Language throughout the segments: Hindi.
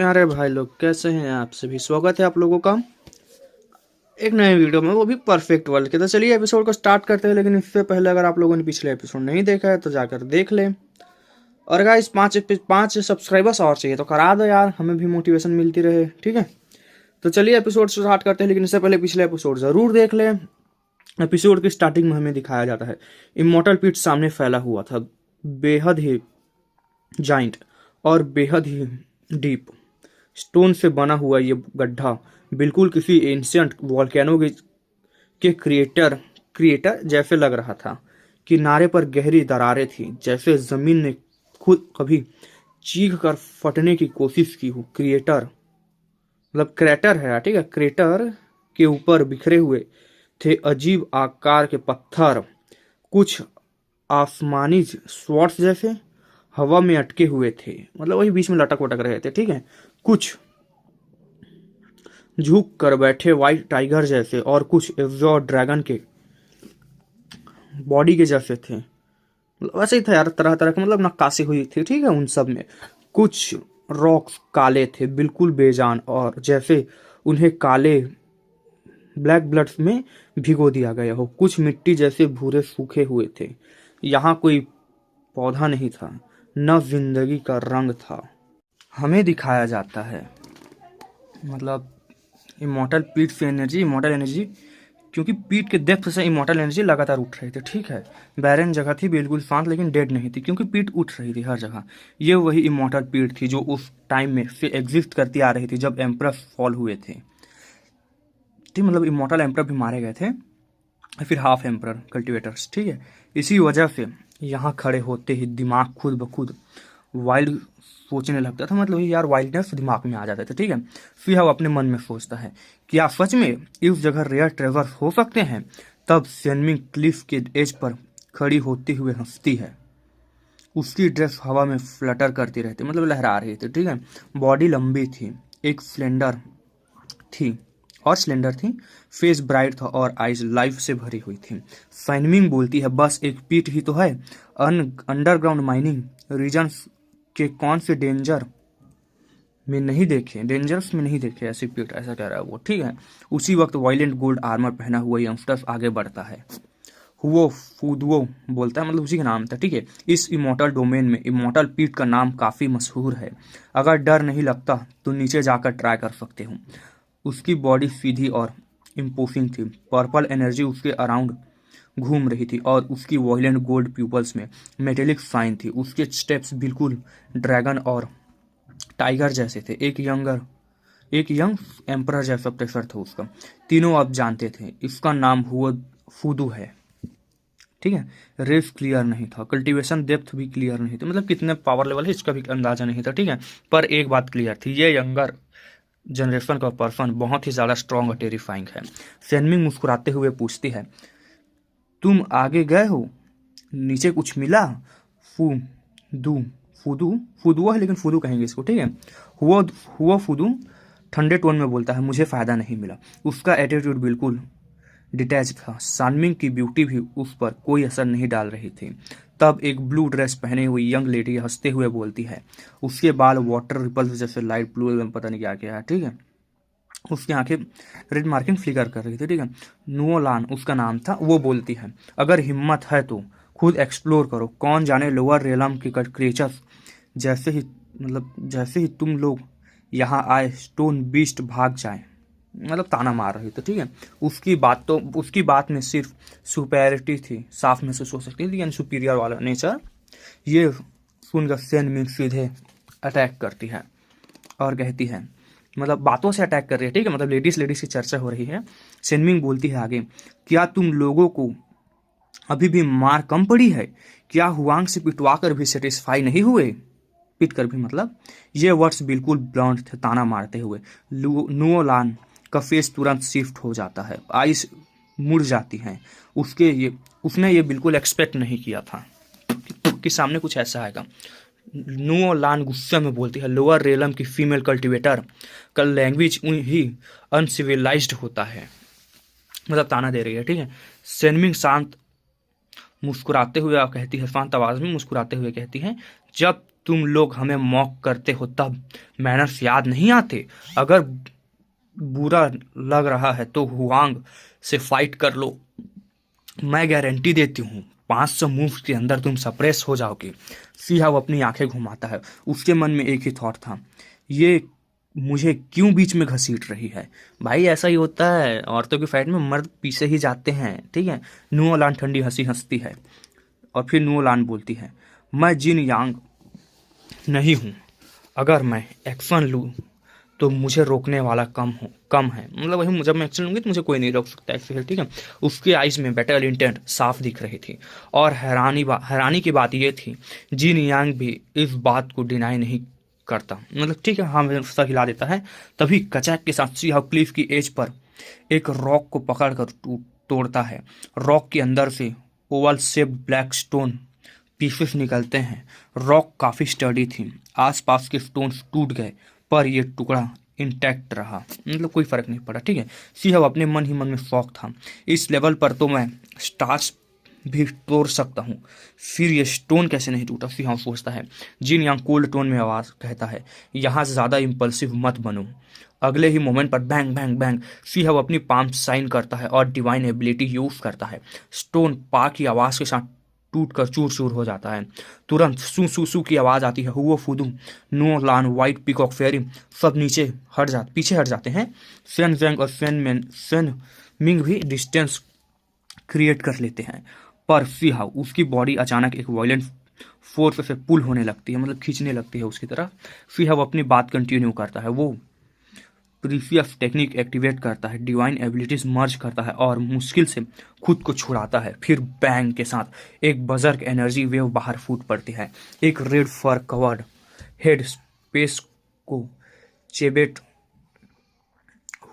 प्यारे भाई लोग, कैसे हैं आप सभी। स्वागत है आप लोगों का एक नए वीडियो में, वो भी परफेक्ट वर्ल्ड के। तो चलिए एपिसोड को स्टार्ट करते हैं, लेकिन इससे पहले अगर आप लोगों ने पिछले एपिसोड नहीं देखा है तो जाकर देख लें। और गाइस पाँच सब्सक्राइबर्स और चाहिए तो करा दो यार, हमें भी मोटिवेशन मिलती रहे, ठीक है। तो चलिए एपिसोड स्टार्ट करते हैं, लेकिन इससे पहले पिछले एपिसोड जरूर देख लें। एपिसोड की स्टार्टिंग में हमें दिखाया जाता है इमॉर्टल पिट सामने फैला हुआ था, बेहद ही जाइंट और बेहद ही डीप। स्टोन से बना हुआ ये गड्ढा बिल्कुल किसी एंशियंट वॉल्केनो के क्रिएटर जैसे लग रहा था। किनारे पर गहरी दरारें थी, जैसे जमीन ने खुद कभी चीख कर फटने की कोशिश की हो। क्रेटर है, ठीक है। क्रेटर के ऊपर बिखरे हुए थे अजीब आकार के पत्थर, कुछ आसमानी स्वॉर्ड्स जैसे हवा में अटके हुए थे, मतलब वही बीच में लटक वटक रहे थे, ठीक है। कुछ झुक कर बैठे व्हाइट टाइगर जैसे, और कुछ एग्जॉर ड्रैगन के बॉडी के जैसे थे। मतलब वैसे ही था यार, तरह तरह की मतलब नक्काशी हुई थी, ठीक है। उन सब में कुछ रॉक्स काले थे, बिल्कुल बेजान, और जैसे उन्हें काले ब्लैक ब्लड में भिगो दिया गया हो। कुछ मिट्टी जैसे भूरे सूखे हुए थे। यहाँ कोई पौधा नहीं था, न जिंदगी का रंग था। हमें दिखाया जाता है मतलब इमॉर्टल पीट से इमॉर्टल एनर्जी, क्योंकि पीट के डेप्थ से इमॉर्टल एनर्जी लगातार उठ रही थी, ठीक है। बैरन जगह थी, बिल्कुल शांत, लेकिन डेड नहीं थी, क्योंकि पीट उठ रही थी हर जगह। ये वही इमॉर्टल पीट थी जो उस टाइम में से एग्जिस्ट करती आ रही थी जब एम्परर फॉल हुए थे, ठीक। मतलब इमॉर्टल एम्परर भी मारे गए थे, फिर हाफ एम्परर कल्टिवेटर्स, ठीक है। इसी वजह से यहाँ खड़े होते ही दिमाग खुद ब खुद वाइल्ड सोचने लगता था। मतलब यार वाइल्डनेस दिमाग में आ जाते थे, ठीक है। फिर वो अपने मन में सोचता है, क्या सच में इस जगह रेयर ट्रेवर्स हो सकते हैं। तब सेनमिंग क्लिफ के एज पर खड़ी होते हुए हंसती है। उसकी ड्रेस हवा में फ्लटर करती रहती, मतलब लहरा रही थी, ठीक है। बॉडी लंबी थी, एक थी स्लेंडर थी। फेस ब्राइट था और आइज लाइफ से भरी हुई थी। साइनमिंग बोलती है, बस एक पीट ही तो है। अंडरग्राउंड माइनिंग रीजन्स के कौन से डेंजर्स में नहीं देखे ऐसी पीट, ऐसा कह रहा है वो, ठीक है। उसी वक्त वायलेंट गोल्ड आर्मर पहना हुआ यंगस्टर आगे बढ़ता है। हुओ फूदुओ बोलता है, मतलब उसी का नाम था, ठीक है। इस इमॉर्टल डोमेन में इमॉर्टल पीट का नाम काफी मशहूर है। अगर डर नहीं लगता तो नीचे जाकर ट्राई कर सकते हो। उसकी बॉडी सीधी और इम्पोसिंग थी। पर्पल एनर्जी उसके अराउंड घूम रही थी और उसकी वॉयलेंट गोल्ड प्यूपल्स में मेटेलिक साइन थी। उसके स्टेप्स बिल्कुल ड्रैगन और टाइगर जैसे थे। एक यंग एम्परर जैसा प्रेशर था उसका। तीनों अब जानते थे इसका नाम हुआ फूदू है, ठीक है। रेस क्लियर नहीं था, कल्टीवेशन डेप्थ भी क्लियर नहीं थी, मतलब कितने पावर लेवल है इसका भी अंदाजा नहीं था, ठीक है। पर एक बात क्लियर थी, ये यंगर जनरेशन का पर्सन बहुत ही ज़्यादा स्ट्रॉन्ग और टेरिफाइंग है। सेनमिंग मुस्कुराते हुए पूछती है, तुम आगे गए हो, नीचे कुछ मिला। फूदुआ है, लेकिन फूदू कहेंगे इसको, ठीक है। हुआ फूदू ठंडे टोन में बोलता है, मुझे फ़ायदा नहीं मिला। उसका एटीट्यूड बिल्कुल डिटैच था। सानमिंग की ब्यूटी भी उस पर कोई असर नहीं डाल रही थी। तब एक ब्लू ड्रेस पहने हुई यंग लेडी हंसते हुए बोलती है। उसके बाल वाटर रिपल्स जैसे लाइट ब्लू, पता नहीं क्या क्या है, ठीक है। उसकी आंखें रेड मार्किंग फ्लिकर कर रही थी, ठीक है। नुओलान उसका नाम था। वो बोलती है, अगर हिम्मत है तो खुद एक्सप्लोर करो। कौन जाने लोअर रेलम के क्रिएचर्स जैसे ही तुम लोग यहाँ आए स्टोन बीस्ट भाग जाए, मतलब ताना मार रही थी, ठीक है। उसकी बात में सिर्फ सुपेरिटी थी, साफ महसूस हो सकती थी, यानी सुपीरियर वाला नेचर। ये सुनकर सेनमिंग सीधे अटैक करती है और कहती है, मतलब बातों से अटैक कर रही है, ठीक है। मतलब लेडीज की चर्चा हो रही है। सेनमिंग बोलती है आगे, क्या तुम लोगों को अभी भी मार कम पड़ी है। क्या हुआंग से पिटवा कर भी सेटिस्फाई नहीं हुए। पिट कर भी, मतलब ये वर्ड्स बिल्कुल ब्लॉन्ड थे, ताना मारते हुए। नुओलान का फेस तुरंत शिफ्ट हो जाता है, आइस मुड़ जाती हैं। उसने ये बिल्कुल एक्सपेक्ट नहीं किया था कि सामने कुछ ऐसा आएगा। नुओलान गुस्से में बोलती है, लोअर रेलम की फीमेल कल्टिवेटर का लैंग्वेज ही अनसिविलाइज्ड होता है, मतलब ताना दे रही है, ठीक है। सेनमिंग शांत आवाज में मुस्कुराते हुए कहती है, जब तुम लोग हमें मॉक करते हो तब मैनर्स याद नहीं आते? अगर बुरा लग रहा है तो हुआंग से फाइट कर लो, मैं गारंटी देती हूँ 500 मूव्स के अंदर तुम सप्रेस हो जाओगे। सिहाव अपनी आंखें घुमाता है। उसके मन में एक ही थॉट था, ये मुझे क्यों बीच में घसीट रही है? भाई ऐसा ही होता है, औरतों की फाइट में मर्द पीछे ही जाते हैं, ठीक है। नुओलान ठंडी हंसी हंसती है और फिर नुओलान बोलती है, मैं जिन यांग नहीं हूँ। अगर मैं एक्शन लूँ तो मुझे रोकने वाला कम है। मतलब वही, जब मैं एक्शन लूंगी तो मुझे कोई नहीं रोक सकता है, ठीक है। उसके आइज में बैटल इंटेंट साफ दिख रही थी और हैरानी की बात यह थी, जिन यांग भी इस बात को डिनाई नहीं करता। मतलब ठीक है, हाँ मैं सर हिला देता है। तभी कचैक के साथ सीहा क्लिफ की एज पर एक रॉक को पकड़कर तोड़ता है। रॉक के अंदर से Oval shape black stone pieces निकलते हैं। रॉक काफी स्टडी थी, आसपास के स्टोन्स टूट गए पर यह टुकड़ा इंटैक्ट रहा। मतलब कोई फर्क नहीं पड़ा, ठीक है। सीहब अपने मन ही मन में शौक था, इस लेवल पर तो मैं स्टार्स भी तोड़ सकता हूँ, फिर ये स्टोन कैसे नहीं टूटा? सिंह सोचता है। जिन यहाँ कोल्ड टोन में आवाज कहता है, यहाँ से ज्यादा इम्पल्सिव मत बनो। अगले ही मोमेंट पर बैंग बैंग बैंग सिंह अपनी पाम साइन करता है और डिवाइन एबिलिटी यूज करता है। स्टोन पा की आवाज के साथ टूट कर चूर चूर हो जाता है। तुरंत सू सू सू की आवाज आती है। हुओ फुदू, नुओ लान, व्हाइट पीकॉक फेरी सब पीछे हट जाते हैं। सेन वेंग और सेन मिंग भी डिस्टेंस क्रिएट कर लेते हैं। पर सिहाउ उसकी बॉडी अचानक एक वायलेंट फोर्स से पुल होने लगती है, मतलब खींचने लगती है उसकी तरफ। सिहाउ अपनी बात कंटिन्यू करता है। वो प्रीफियस टेक्निक एक्टिवेट करता है, डिवाइन एबिलिटीज मर्ज करता है और मुश्किल से खुद को छुड़ाता है। फिर बैंग के साथ एक बजर्क एनर्जी वेव बाहर फूट पड़ती है। एक रेड फर कवर्ड हेड स्पेस को चेबेट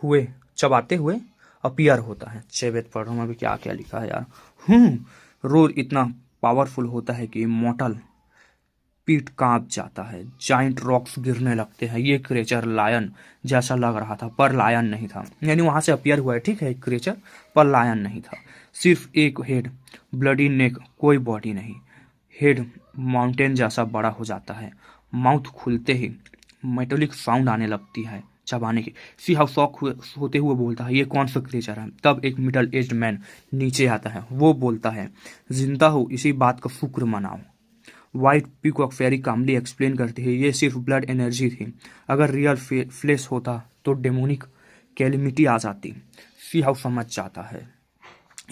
हुए चबाते हुए अपीयर होता है। चेबेट पढ़ रहा हूँ अभी, क्या क्या लिखा है यार। रोर इतना पावरफुल होता है कि मॉर्टल पीठ कांप जाता है। जाइंट रॉक्स गिरने लगते हैं। ये क्रिएचर लायन जैसा लग रहा था पर लायन नहीं था। यानी वहां से अपीयर हुआ है, ठीक है, एक क्रिएचर, पर लायन नहीं था। सिर्फ एक हेड, ब्लडी नेक, कोई बॉडी नहीं। हेड माउंटेन जैसा बड़ा हो जाता है। माउथ खुलते ही मेटोलिक साउंड आने लगती है चबाने की। सीहाउ शॉक होते हुए बोलता है, ये कौन सा क्रिएचर है? तब एक मिडल एज्ड मैन नीचे आता है। वो बोलता है, जिंदा हो इसी बात का शुक्र मनाओ। व्हाइट पीकॉक फेरी कामली एक्सप्लेन करती है, ये सिर्फ ब्लड एनर्जी थी। अगर रियल फ्लेश होता तो डेमोनिक कैलिमिटी आ जाती। सीहाउ समझ जाता है,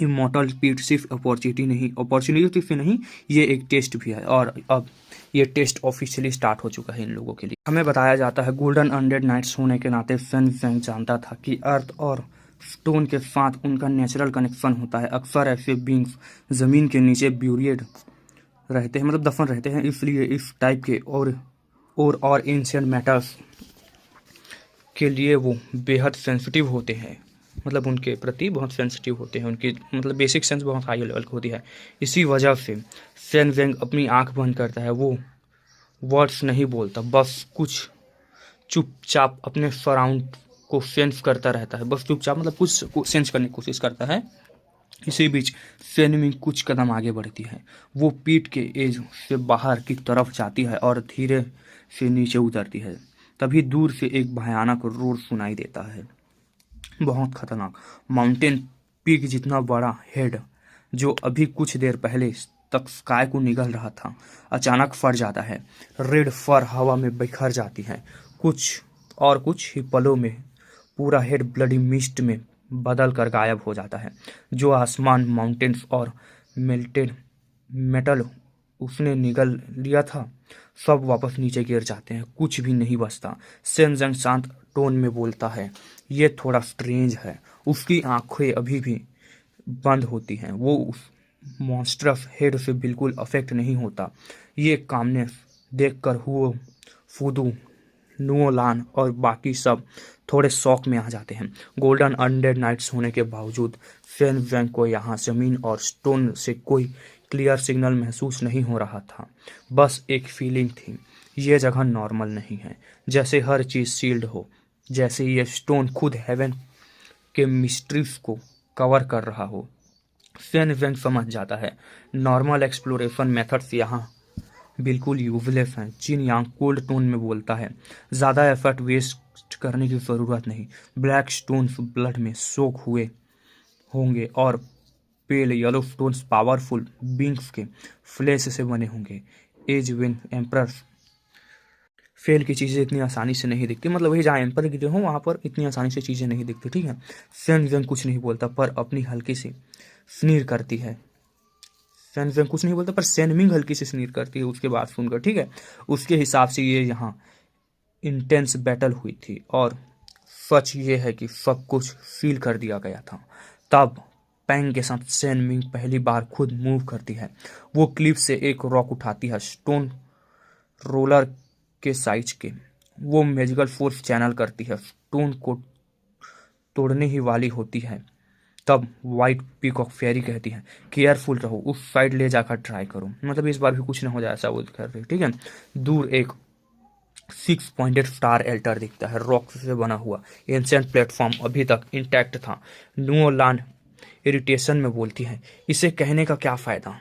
इमोर्टल पीठ सिर्फ अपॉर्चुनिटी से नहीं, ये एक टेस्ट भी है। और अब ये टेस्ट ऑफिशियली स्टार्ट हो चुका है इन लोगों के लिए। हमें बताया जाता है, गोल्डन अनडेड नाइट्स होने के नाते सन फेंग जानता था कि अर्थ और स्टोन के साथ उनका नेचुरल कनेक्शन होता है। अक्सर ऐसे बींग्स जमीन के नीचे ब्यूरियड रहते हैं, मतलब दफन रहते हैं, इसलिए इस टाइप के और एंशिएंट मेटल्स के लिए वो बेहद सेंसिटिव होते हैं। मतलब उनके प्रति बहुत सेंसिटिव होते हैं, उनकी मतलब बेसिक सेंस बहुत हाई लेवल की होती है। इसी वजह से सेन वेंग अपनी आंख बंद करता है। वो वर्ड्स नहीं बोलता, बस कुछ चुपचाप अपने सराउंड को सेंस करता रहता है। बस चुपचाप मतलब कुछ सेंस करने की कोशिश करता है। इसी बीच सेनमी कुछ कदम आगे बढ़ती है। वो पीठ के एज से बाहर की तरफ जाती है और धीरे से नीचे उतरती है। तभी दूर से एक भयानक रोर सुनाई देता है, बहुत खतरनाक। माउंटेन पीक जितना बड़ा हेड, जो अभी कुछ देर पहले तक स्काई को निगल रहा था, अचानक फट जाता है। रेड फर हवा में बिखर जाती है। कुछ ही पलों में पूरा हेड ब्लडी मिस्ट में बदल कर गायब हो जाता है। जो आसमान, माउंटेन्स और मेल्टेड मेटल उसने निगल लिया था, सब वापस नीचे गिर जाते हैं। कुछ भी नहीं बचता। सेनजंग शांत टोन में बोलता है, ये थोड़ा स्ट्रेंज है। उसकी आंखें अभी भी बंद होती हैं। वो उस मॉन्स्ट्रस हेड से बिल्कुल अफेक्ट नहीं होता। ये कामनेस देखकर हुओ फुदू, नुओलान और बाकी सब थोड़े शौक में आ जाते हैं। गोल्डन अनडेड नाइट्स होने के बावजूद फेन वेंग को यहाँ जमीन और स्टोन से कोई क्लियर सिग्नल महसूस नहीं हो रहा था। बस एक फीलिंग थी, ये जगह नॉर्मल नहीं है, जैसे हर चीज़ सील्ड हो, जैसे ये स्टोन खुद हेवन के मिस्ट्रीज को कवर कर रहा हो। फेन वेंग समझ जाता है, नॉर्मल एक्सप्लोरेशन मेथड्स यहाँ बिल्कुल यूजलेस हैं। जिन यांग कोल्ड टोन में बोलता है, ज़्यादा एफर्ट वेस्ट करने की ज़रूरत नहीं। ब्लैक स्टोन्स ब्लड में सोख हुए होंगे और pale yellow stones powerful beings के फ्लैश से बने होंगे। एज विन एम्पर फेल की चीज़ें इतनी आसानी से नहीं दिखती, मतलब वही जहाँ एम्पर गिरे हों वहाँ पर इतनी आसानी से चीज़ें नहीं दिखती, ठीक है। सेन वेन कुछ नहीं बोलता पर अपनी हल्की सी स्नीर करती है। सेन वेन कुछ नहीं बोलता पर सेनमिंग हल्की सी स्नीर करती है उसके बात सुनकर, ठीक है। उसके हिसाब से ये यहाँ इंटेंस बैटल हुई थी और सच ये है कि सब कुछ सील कर दिया गया था। तब पैंग के साथ सेन मिंग पहली बार खुद मूव करती है। वो क्लिफ से एक रॉक उठाती है, स्टोन रोलर के साइज के। वो मैजिकल फोर्स चैनल करती है, स्टोन को तोड़ने ही वाली होती है। तब व्हाइट पीकॉक फेरी कहती है, केयरफुल रहो, उस साइड ले जाकर ट्राई करो, मतलब इस बार भी कुछ ना हो जाए ऐसा वो कर रही, ठीक है। दूर एक 6 पॉइंटेड स्टार एल्टर दिखता है, रॉक से बना हुआ। एंशिएंट प्लेटफॉर्म अभी तक इंटैक्ट था। नुओलान इरिटेशन में बोलती है, इसे कहने का क्या फ़ायदा,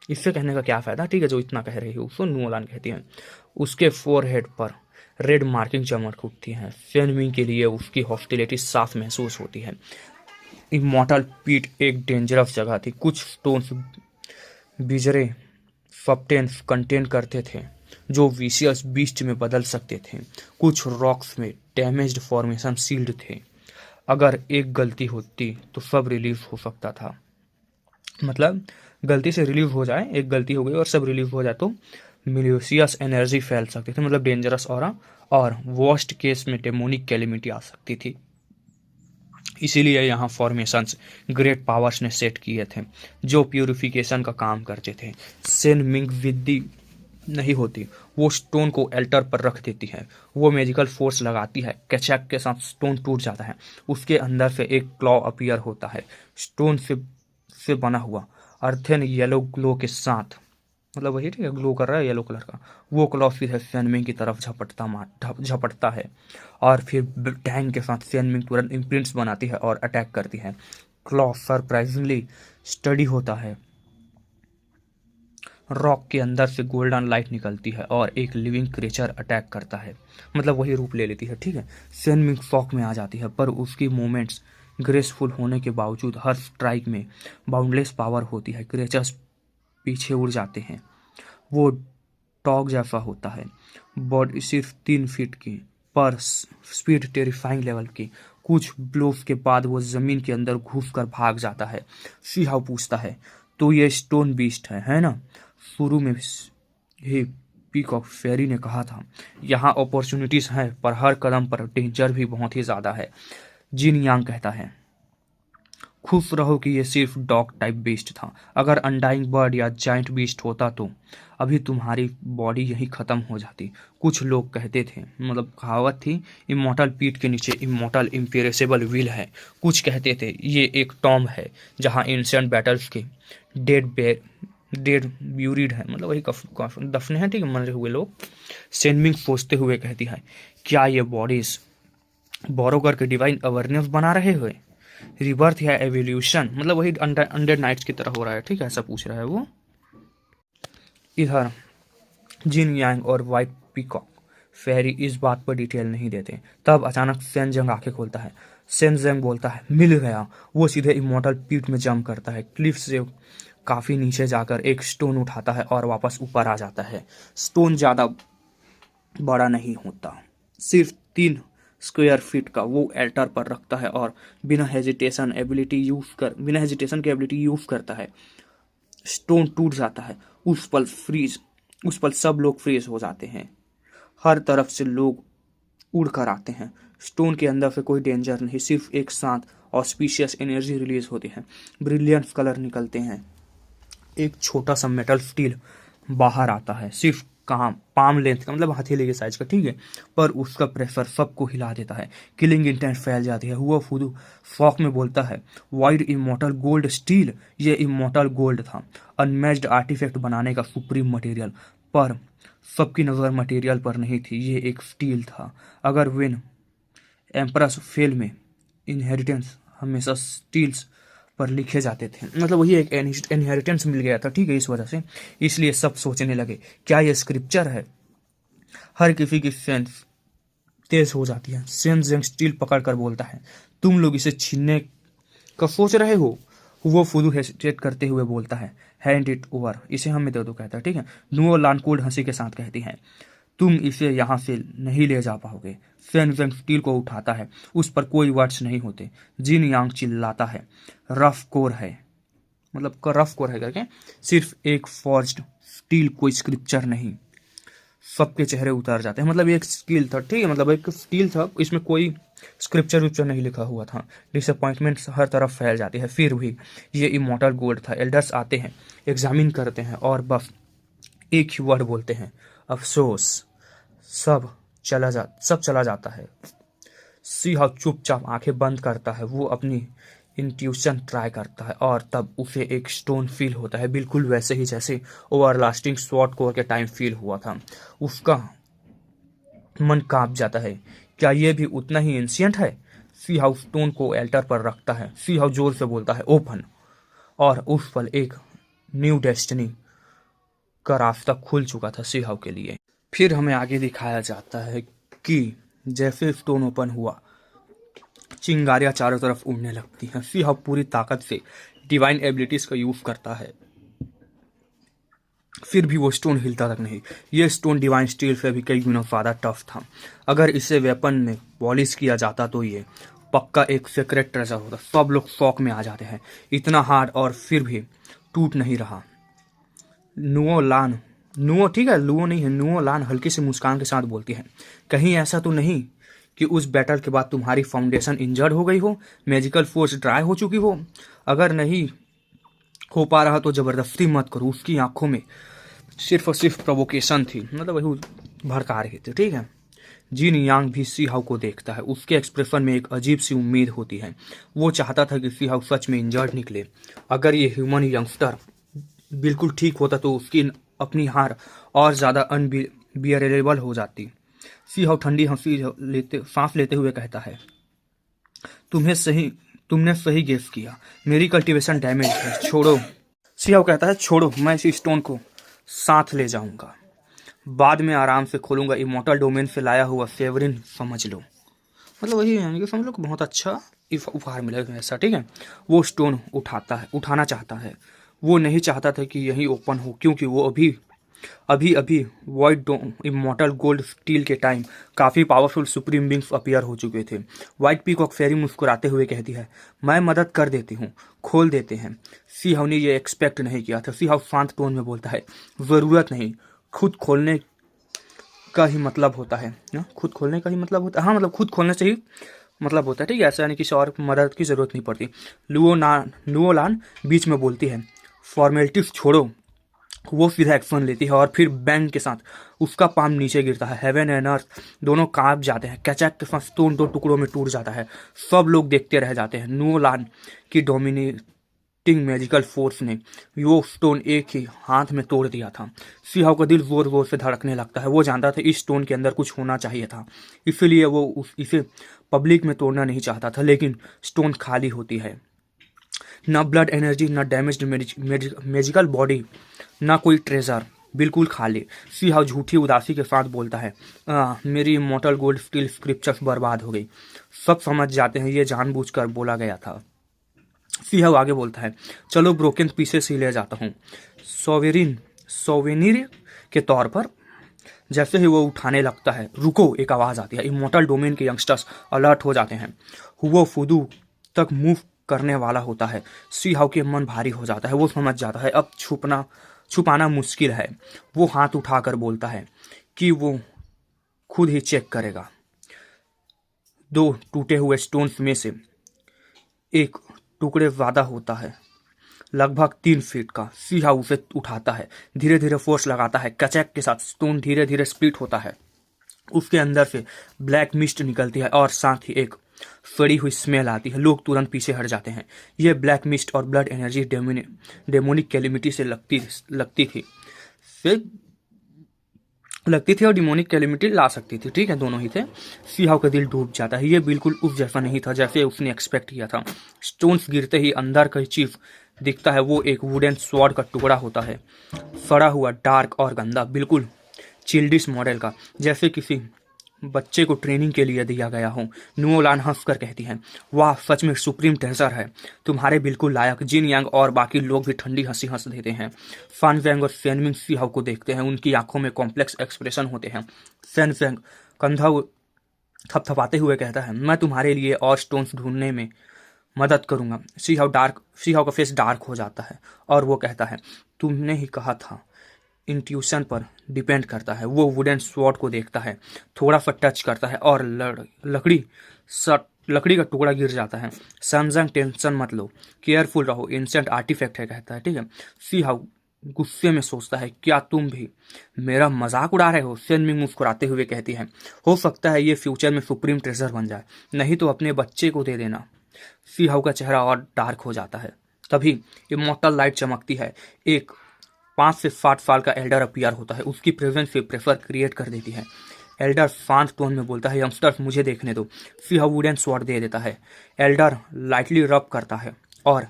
इससे कहने का क्या फ़ायदा, ठीक है, जो इतना कह रही है उसको नुओलान कहती है। उसके फोरहेड पर रेड मार्किंग चमक उठती है। सेनमिंग के लिए उसकी हॉस्टिलिटी साफ महसूस होती है। इमॉर्टल पीट एक डेंजरस जगह थी। कुछ स्टोन्स बिजरे सब्सटेंस कंटेन करते थे जो विशियस बीस्ट में बदल सकते थे। कुछ रॉक्स में डैमेज्ड फॉर्मेशन सील्ड थे। अगर एक गलती होती तो सब रिलीज हो सकता था, मतलब गलती से रिलीव हो जाए, एक गलती हो गई और सब रिलीव हो जाए तो मिलिशियस एनर्जी फैल सकती थी, मतलब डेंजरस ऑरा, और वर्स्ट केस में डेमोनिक कैलिमिटी आ सकती थी। इसीलिए यहाँ फॉर्मेशंस ग्रेट पावर्स ने सेट किए थे जो प्यूरिफिकेशन का काम करते थे। सेन मिंग विद्धि नहीं होती, वो स्टोन को एल्टर पर रख देती है। वो मैजिकल फोर्स लगाती है, कैचैक के साथ स्टोन टूट जाता है। उसके अंदर से एक क्लॉ अपीयर होता है, स्टोन से बना हुआ, अर्थन येलो ग्लो के साथ, मतलब वही, ठीक है, ग्लो कर रहा है येलो कलर का। वो क्लॉ फिर सेनमिंग की तरफ झपटता है और फिर टैंग के साथ सेनमिंग तुरंत इम्प्रिंट्स बनाती है और अटैक करती है। क्लॉ सरप्राइजिंगली स्टडी होता है। रॉक के अंदर से गोल्डन लाइट निकलती है और एक लिविंग क्रिएचर अटैक करता है, मतलब वही रूप ले लेती है, ठीक है। सेनमिंग शॉक में आ जाती है पर उसकी मूवमेंट्स ग्रेसफुल होने के बावजूद हर स्ट्राइक में बाउंडलेस पावर होती है। क्रिएचर्स पीछे उड़ जाते हैं। वो टॉग जैसा होता है, बॉडी सिर्फ 3 फीट की, पर स्पीड टेरिफाइंग लेवल की। कुछ ब्लोस के बाद वो जमीन के अंदर घुस कर भाग जाता है। सीहाव पूछता है, तो ये स्टोन बीस्ट है ना? शुरू में ही पीकॉक फेरी ने कहा था, यहाँ अपॉर्चुनिटीज हैं पर हर कदम पर डेंजर भी बहुत ही ज्यादा है। जिन यांग कहता है, खुश रहो कि ये सिर्फ डॉग टाइप बीस्ट था। अगर अनडाइंग बर्ड या जाइंट बीस्ट होता तो अभी तुम्हारी बॉडी यही खत्म हो जाती। कुछ लोग कहते थे, मतलब कहावत थी, इमॉर्टल पीठ के नीचे इमॉर्टल इम्पेरेसेबल विल है। कुछ कहते थे ये एक टॉम है जहाँ एंशिएंट बैटल्स के डेड ब्यूरिड है, मतलब वही दफने हैं, ठीक है, मरे हुए लोग। सेनमिंग सोचते हुए कहती है, क्या ये बॉडीज बोरो करके डिवाइन अवेयरनेस बना रहे हुए, रिबर्थ या एवोल्यूशन, मतलब वही अनडेड नाइट्स की तरह हो रहा है, ठीक है, ऐसा पूछ रहा है वो। इधर जिन यांग और व्हाइट पीकॉक फेरी इस बात पर डिटेल नहीं देते। तब अचानक सेनजंग आंखें खोलता है। सेनजंग बोलता है, मिल गया। वो सीधे इमॉर्टल पीट में जंप करता है, क्लिफ से काफी नीचे जाकर एक स्टोन उठाता है और वापस ऊपर आ जाता है। स्टोन ज्यादा बड़ा नहीं होता, सिर्फ 3 स्क्वायर फीट का। वो एल्टर पर रखता है और बिना हेजिटेशन के एबिलिटी यूज करता है। स्टोन टूट जाता है। उस पल सब लोग फ्रीज हो जाते हैं। हर तरफ से लोग उड़ कर आते हैं। स्टोन के अंदर से कोई डेंजर नहीं, सिर्फ एक शांत ऑस्पिशियस एनर्जी रिलीज होती है। ब्रिलियंट कलर निकलते हैं। एक छोटा सा मेटल स्टील बाहर आता है, सिर्फ काम पाम लेंथ का, मतलब हथेली के साइज का, ठीक है, पर उसका प्रेशर सबको हिला देता है। किलिंग इंटेंट फैल जाती है। हुआ फुदू शॉक में बोलता है, वाइड इमॉर्टल गोल्ड स्टील। ये इमॉर्टल गोल्ड था, अनमैच्ड आर्टिफैक्ट बनाने का सुप्रीम मटेरियल। पर सबकी नजर मटेरियल पर नहीं थी, ये एक स्टील था। अगर विन एम्परस फेल में इनहेरिटेंस हमेशा स्टील्स पर लिखे जाते थे। मतलब वही एक इनहेरिटेंस मिल गया था, ठीक है, इस वजह से। इसलिए सब सोचने लगे क्या ये स्क्रिप्चर है। हर किसी की सेंस तेज हो जाती है। सेन जेंग स्टील पकड़ कर बोलता है, तुम लोग इसे छीनने का सोच रहे हो। वो फुदू हेसिटेट करते हुए बोलता है, हैंड इट ओवर, इसे हमें दे दो, कहता है, ठीक है। नुओ लानकोल्ड हंसी के साथ कहती है, तुम इसे यहाँ से नहीं ले जा पाओगे। सेन जेंग स्टील को उठाता है, उस पर कोई वर्ड्स नहीं होते। जिन यांग चिल्लाता है, रफ कोर है, मतलब रफ कोर है करके, सिर्फ एक फॉर्ज्ड स्टील, कोई स्क्रिप्चर नहीं। सबके चेहरे उतर जाते हैं। मतलब एक स्किल था, ठीक है, मतलब एक स्किल था, इसमें कोई स्क्रिप्चर विप्चर नहीं लिखा हुआ था। डिसअपॉइंटमेंट हर तरफ फैल जाती है। फिर भी ये इमॉर्टल गोल्ड था। एल्डर्स आते हैं, एग्जामिन करते हैं और बस एक ही वर्ड बोलते हैं, अफसोस। सब चला जाता है। सी हाउ चुपचाप आंखें बंद करता है। वो अपनी इंट्यूशन ट्राई करता है और तब उसे एक स्टोन फील होता है, बिल्कुल वैसे ही जैसे ओवरलास्टिंग स्वॉर्ड कोर के टाइम फील हुआ था। उसका मन कांप जाता है। क्या ये भी उतना ही एंशियंट है? सी हाउ स्टोन को एल्टर पर रखता है। सी हाउ जोर से बोलता है, ओपन। और उस पल एक न्यू डेस्टिनी का रास्ता खुल चुका था सी हाउ के लिए। फिर हमें आगे दिखाया जाता है कि जैसे स्टोन ओपन हुआ, चिंगारियां चारों तरफ उड़ने लगती हैं। सी हाउ पूरी ताकत से डिवाइन एबिलिटीज का यूज करता है, फिर भी वो स्टोन हिलता तक नहीं। ये स्टोन डिवाइन स्टील से भी कई गुना ज़्यादा टफ था। अगर इसे वेपन में पॉलिश किया जाता तो ये पक्का एक सीक्रेट ट्रेजर होता। सब लोग शौक में आ जाते हैं, इतना हार्ड और फिर भी टूट नहीं रहा। नुओ ठीक है, लुओ नहीं है, नुओ लान हल्की से मुस्कान के साथ बोलती है, कहीं ऐसा तो नहीं कि उस बैटल के बाद तुम्हारी फाउंडेशन इंजर्ड हो गई हो, मैजिकल फोर्स ड्राई हो चुकी हो? अगर नहीं हो पा रहा तो जबरदस्ती मत करो। उसकी आंखों में सिर्फ और सिर्फ प्रोवोकेशन थी, मतलब वही भड़का रही थी, ठीक है। जिन यांग भी सी हाउ को देखता है, उसके एक्सप्रेशन में एक अजीब सी उम्मीद होती है। वो चाहता था कि सी हाउ सच में इंजर्ड निकले। अगर ये ह्यूमन यंगस्टर बिल्कुल ठीक होता तो उसकी अपनी हार और ज़्यादा अनबियरेबल हो जाती। सी हाउ ठंडी सांस लेते हुए कहता है, तुमने सही गेस किया, मेरी कल्टीवेशन डैमेज है, छोड़ो। सी हाउ कहता है, छोड़ो, मैं इस स्टोन को साथ ले जाऊंगा, बाद में आराम से खोलूंगा। इमॉर्टल डोमेन से लाया हुआ सेवरिन समझ लो। मतलब वही है, समझ लो, बहुत अच्छा उपहार मिलेगा ऐसा, ठीक है। वो स्टोन उठाना चाहता है। वो नहीं चाहता था कि यही ओपन हो, क्योंकि वो अभी वॉइड इमॉर्टल गोल्ड स्टील के टाइम काफ़ी पावरफुल सुप्रीम बींग्स अपीयर हो चुके थे। व्हाइट पीकॉक फेरी मुस्कुराते हुए कहती है, मैं मदद कर देती हूँ, खोल देते हैं। सी हाउ ने ये एक्सपेक्ट नहीं किया था। सी हाउ शांत टोन में बोलता है, ज़रूरत नहीं, खुद खोलने का ही मतलब होता है। खुद खोलने का ही मतलब होता है, हाँ, मतलब खुद खोलने से ही मतलब होता है, ठीक है, ऐसा यानी किसी और मदद की ज़रूरत नहीं पड़ती। लुओलान बीच में बोलती है, फॉर्मेलिटीज छोड़ो। वो सीधा एक्शन लेती है और फिर बैंग के साथ उसका पाम नीचे गिरता है। हेवन एंड अर्थ दोनों कांप जाते हैं। कैचैक के साथ स्टोन 2 टुकड़ों में टूट जाता है। सब लोग देखते रह जाते हैं। नुओलान की डोमिनेटिंग मैजिकल फोर्स ने वो स्टोन एक ही हाथ में तोड़ दिया था। सी हाउ का दिल जोर जोर से धड़कने लगता है। वो जानता था इस स्टोन के अंदर कुछ होना चाहिए था, इसीलिए वो इसे पब्लिक में तोड़ना नहीं चाहता था। लेकिन स्टोन खाली होती है, ना ब्लड एनर्जी, ना डैमेज्ड मैजिकल बॉडी, ना कोई ट्रेजर, बिल्कुल खाली। सी हाउ झूठी उदासी के साथ बोलता है, मेरी इमॉर्टल गोल्ड स्टील स्क्रिप्चर्स बर्बाद हो गई। सब समझ जाते हैं ये जानबूझकर बोला गया था। सी हाउ आगे बोलता है, चलो ब्रोकन पीसेस ही ले जाता हूँ सोवेनिर के तौर पर। जैसे ही वो उठाने लगता है, रुको, एक आवाज़ आती है। इमॉर्टल डोमेन के यंगस्टर्स अलर्ट हो जाते हैं। हुओ फुदू तक मूव करने वाला होता है। सी हाउ के मन भारी हो जाता है। वो समझ जाता है अब छुपाना मुश्किल है। वो हाथ उठाकर बोलता है कि वो खुद ही चेक करेगा। 2 टूटे हुए स्टोन्स में से एक टुकड़े ज़्यादा होता है, लगभग 3 फीट का। सी हाउ उसे उठाता है, धीरे धीरे फोर्स लगाता है। कचैक के साथ स्टोन धीरे धीरे स्प्लिट होता है। उसके अंदर से ब्लैक मिस्ट निकलती है और साथ ही एक सड़ी हुई स्मेल आती है। लोग तुरंत पीछे हट जाते हैं। ये ब्लैक मिस्ट और ब्लड एनर्जी डेमोनिक कैलिमिटी से लगती थी। फिर लगती थी और डिमोनिक कैलेमिटी ला सकती थी, ठीक है, दोनों ही थे। सीहाव का दिल डूब जाता है। ये बिल्कुल उस जैसा नहीं था जैसे उसने एक्सपेक्ट किया था। स्टोन्स गिरते ही अंदर का चीफ दिखता है। वो एक वुडन स्वॉर्ड का टुकड़ा होता है, सड़ा हुआ, डार्क और गंदा, बिल्कुल चिल्डिश मॉडल का, जैसे किसी बच्चे को ट्रेनिंग के लिए दिया गया हो। नुओलान हंसकर कहती है, वाह, सच में सुप्रीम ट्रेजर है, तुम्हारे बिल्कुल लायक। जिन यांग और बाकी लोग भी ठंडी हंसी हंस देते हैं। फान वैंग और सेनमिंग सीहाव को देखते हैं। उनकी आंखों में कॉम्प्लेक्स एक्सप्रेशन होते हैं। सेन वैंग कंधा थपथपाते हुए कहता है, मैं तुम्हारे लिए और स्टोन्स ढूंढने में मदद करूंगा। सीहाव का फेस डार्क हो जाता है और वो कहता है, तुमने ही कहा था, इंट्यूशन पर डिपेंड करता है। वो वुडन स्वॉर्ड को देखता है, थोड़ा सा टच करता है और लकड़ी का टुकड़ा गिर जाता है। सनजंग, टेंशन मत लो, केयरफुल रहो, एंशिएंट आर्टिफैक्ट है, कहता है, ठीक है। सीहाव गुस्से में सोचता है, क्या तुम भी मेरा मजाक उड़ा रहे हो? सेनमिंग मुस्कुराते हुए कहती है, हो सकता है ये फ्यूचर में सुप्रीम ट्रेजर बन जाए, नहीं तो अपने बच्चे को दे देना। सीहाव का चेहरा और डार्क हो जाता है। तभी इमॉर्टल लाइट चमकती है। एक 5 से 7 साल का एल्डर अपीयर होता है। उसकी प्रेजेंस से प्रेशर क्रिएट कर देती है। एल्डर शांत टोन में बोलता है, यंगस्टर्स मुझे देखने दो। सीहाव वुडन स्वॉर्ड दे देता है। एल्डर लाइटली रब करता है और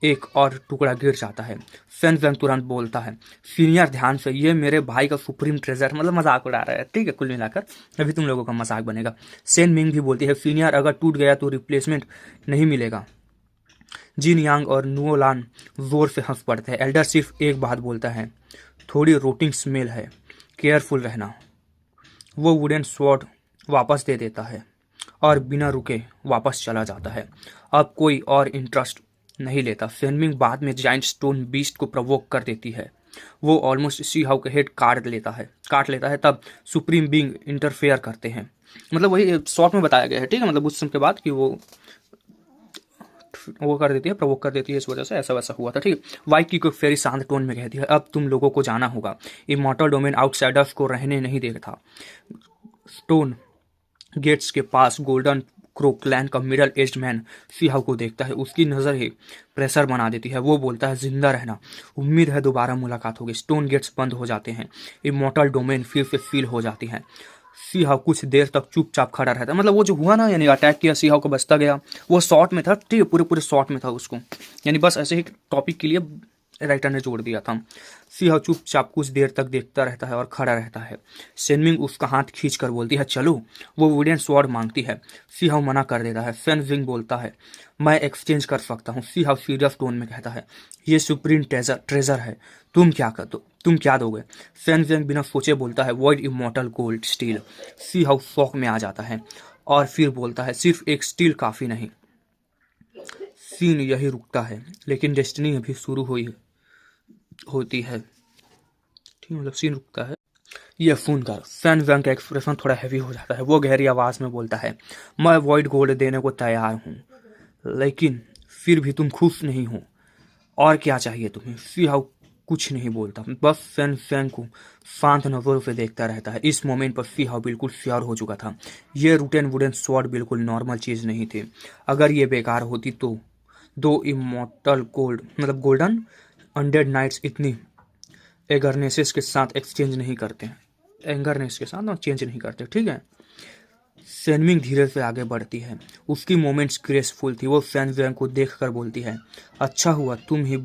एक और टुकड़ा गिर जाता है। सेन वेंग तुरंत बोलता है, सीनियर ध्यान से, ये मेरे भाई का सुप्रीम ट्रेजर, मतलब मजाक उड़ा रहा है, ठीक है, कुल मिलाकर अभी तुम लोगों का मजाक बनेगा। सेन मिंग भी बोलती है, सीनियर अगर टूट गया तो रिप्लेसमेंट नहीं मिलेगा। जिन यांग और नुओलान जोर से हंस पड़ते हैं। एल्डर सिर्फ एक बात बोलता है, थोड़ी रोटिंग स्मेल है, केयरफुल रहना। वो वुडन स्वॉर्ड वापस दे देता है और बिना रुके वापस चला जाता है। अब कोई और इंटरेस्ट नहीं लेता। फेनमिंग बाद में जाइंट स्टोन बीस्ट को प्रवोक कर देती है। वो ऑलमोस्ट सीहाव के हेड काट लेता है। तब सुप्रीम बींग इंटरफेयर करते हैं। मतलब वही शॉर्ट में बताया गया है, ठीक है, मतलब उस समय के बाद कि वो कर देती है, प्रवोक कर देती है, इस वजह से ऐसा वैसा हुआ था, ठीक है। वाइट की कोई फेरी शांत टोन में कहती है, अब तुम लोगों को जाना होगा। इमॉर्टल डोमेन आउटसाइडर्स को रहने नहीं देता। स्टोन गेट्स के पास गोल्डन क्रो क्लैन का मिडल एज्ड मैन सीहाव को देखता है। उसकी नज़र ही प्रेशर बना देती है। वो बोलता है, जिंदा रहना, उम्मीद है दोबारा मुलाकात होगी। स्टोन गेट्स बंद हो जाते हैं। इमॉर्टल डोमेन फिर से फील हो जाती है। सीहाव कुछ देर तक चुपचाप खड़ा रहता है। मतलब वो जो हुआ ना, यानी अटैक किया, सीहाव को बचता गया, वो शॉर्ट में था, ठीक है, पूरे शॉर्ट में था उसको, यानी बस ऐसे ही टॉपिक के लिए राइटर ने जोड़ दिया था। सीहाव चुपचाप कुछ देर तक देखता रहता है और खड़ा रहता है। सेनमिंग उसका हाथ खींच कर बोलती है, चलो। वो वुडन स्वॉर्ड मांगती है। सीहाव मना कर देता है। सेनविंग बोलता है, मैं एक्सचेंज कर सकता हूँ। सीहाव सीरियस टोन में कहता है, ये सुप्रीम ट्रेजर है, तुम क्या दोगे? सेनविंग बिना सोचे बोलता है, वॉइड इमॉर्टल गोल्ड स्टील। सीहाव शॉक में आ जाता है और फिर बोलता है, सिर्फ एक स्टील काफी नहीं। सीन यही रुकता है, लेकिन डेस्टिनी अभी शुरू होती है, ठीक, मतलब सीन रुकता है। यह सुनकर सैन वैंग का एक्सप्रेशन थोड़ा हैवी हो जाता है। वो गहरी आवाज में बोलता है, मैं वॉइड गोल्ड देने को तैयार हूँ, लेकिन फिर भी तुम खुश नहीं हो। और क्या चाहिए तुम्हें? सीहाव कुछ नहीं बोलता, बस सैन वैंग को शांत नजरों से देखता रहता है। इस मोमेंट पर सीहाव बिल्कुल श्योर हो चुका था, ये रूटेन वुडन स्वॉर्ड बिल्कुल नॉर्मल चीज नहीं थी। अगर ये बेकार होती तो दो इमॉर्टल मतलब गोल्डन अनडेड नाइट्स इतनी एगरनेसेस के साथ एक्सचेंज नहीं करते, एंगरनेस के साथ चेंज नहीं करते, ठीक है। सेनमिंग धीरे से आगे बढ़ती है। उसकी मोमेंट्स ग्रेसफुल थी। वो सैन वैंग को देख कर बोलती है, अच्छा हुआ तुम ही